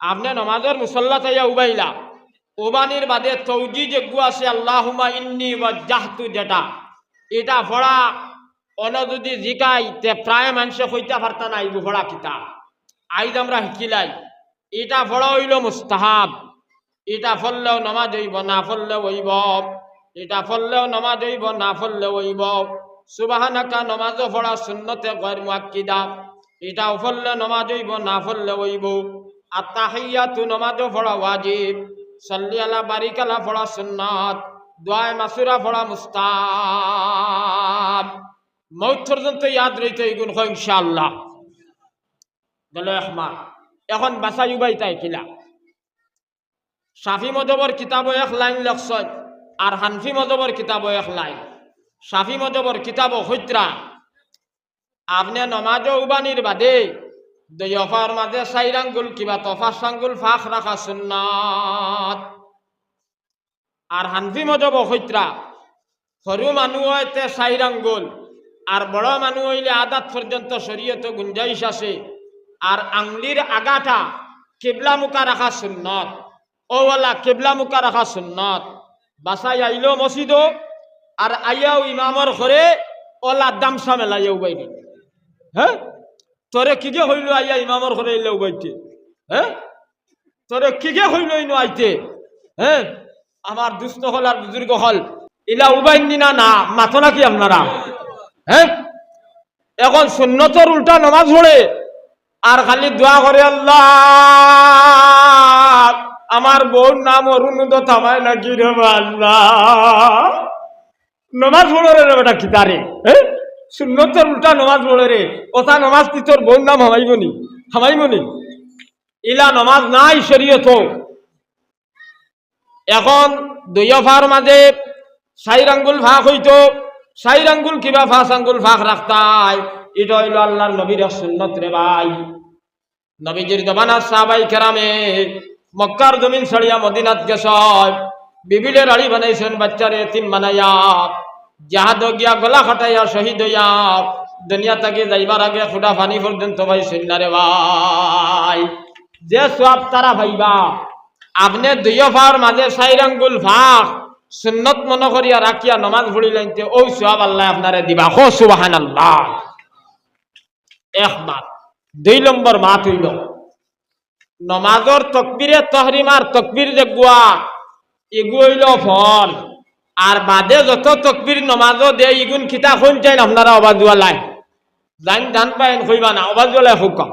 আপনি নমাজের মুসল্লা তাইয়া উবাইলা ওবানির বাদে তৌজি যেগু আছে আল্লাহুম্মা ইন্নী ওয়াজ্জাহতু যেটা এটা পড়া অন যদি জিকাই তে প্রায় মানুষে কইতে পারতা না এইগু পড়া কিতা আইজ আমরা শিকিলাই এটা পড়া হইল মুস্তাহাব এটা পড়লেও নমাজ হইব না পড়লেও হইব এটা পড়লেও নমাজ হইব না পড়লেও হইব সুবহানাকা নমাজও পড়া সুন্নতে গয়র মুআক্কিদা এটাও পড়লে নমাজ হইব না পড়লেও হইব আত্তাহিয়াতু নমাজও পড়া ওয়াজিব সাল্লি আলা বারিক আলা পড়া সুন্নাত দোয়ায়ে মাসুরা পড়া মুস্তাহাব মৌত পর্যন্ত ইয়াদ রইতে এগুন হয় ইনশাআল্লাহ গেল একমার এখন বাসাই উবাই তাই কিলা শাফি মজবর কিতাবও এক লাইন লেখছেন আর হানফি মজবর কিতাবও এক লাইন শাফি মজবর কিতাবও হইত্রা আপনি নমাজও উবানির বাদে দুই অফার মাঝে 4 আঙ্গুল কিবা তফাস আঙ্গুল ফাঁক রাখা সুন্নাত আর হানফি মজবও হইত্রা সরু মানুষ হইতে 4 আঙ্গুল আর বড় মানুষ হইলে আদাত পর্যন্ত শরীয়তে গুঞ্জাইশ আছে আর আঙ্গুলির আগাটা কিবলা মুখা রাখা সুন্নত ওওয়ালা কিবলা মুখা রাখা সুন্নত বাসাই আইলো মসজিদ আর আইয়াও ইমামর ঘরে ওলা দামসা মেলাইয়াও বাইরে হ্যাঁ তোরে কিগে হইল আইয়া ইমামর ঘরে এলেও বাইতে হ্যাঁ তোরে কিগে হইল ইনো আইতে হ্যাঁ আমার দুস্থ হল আর বুজুর্গ হল ইলা উবাইন দিনা না মাথো নাকি আপনারা হ্যাঁ এখন সুন্নতর উল্টা নামাজ পড়ে আর খালি দোয়া করে আল্লাহ আমার বউর নাম অরুণোদ থামায় নাকি রে আল্লাহ নমাজ পড়ে রে বেটা কিতারে হ্যাঁ সুন্নতর উল্টা নমাজ পড়ে রে ওটা নমাজ কি তোর বউর নাম হামাইবনি ইলা নমাজ নাই শরীয়ত এখন দুই অফার মাঝে 4 আঙ্গুল ফাঁক হইতো 4 আঙ্গুল কিবা 5 আঙ্গুল ফাঁক রাখতাই এটা হইল আল্লাহর নবীর সুন্নত রে ভাই নবীজির জমানার সাহাবাই কেরামে মক্কার জমিন ছাড়িয়া মদিনাত গেছয় বিবিলের আড়ি বানাইছেন বাচ্চারে এতিম বানাইয়া জাহাদ গিয়া গলা খাটাইয়া শহীদ হইয়া দুনিয়া থেকে যাইবার আগে ফুটা পানি পর্যন্ত পাইছেন না রে ভাই যে সব তারা ভাইবা আপনি 2 অফার মাঝে 4 আঙ্গুল ফাঁক সুন্নত মনে করিয়া রাখিয়া নমাজ পড়িলেনতে ওই সওয়াব আল্লাহ আপনারে দিবা হো সুবহানাল্লাহ এক মাত 2 নম্বর মাত হইল নমাজর তকবীরে তাহরিমার তকবীর যে গুয়া এগু হইল ফল আর বাদে যত তকবীর নমাজও দেয় ইগুন খিতা কোন চাই আপনারা আওয়াজ ওয়ালাই জান ধান পাইন কইবা না আওয়াজ ওয়ালাই হুকা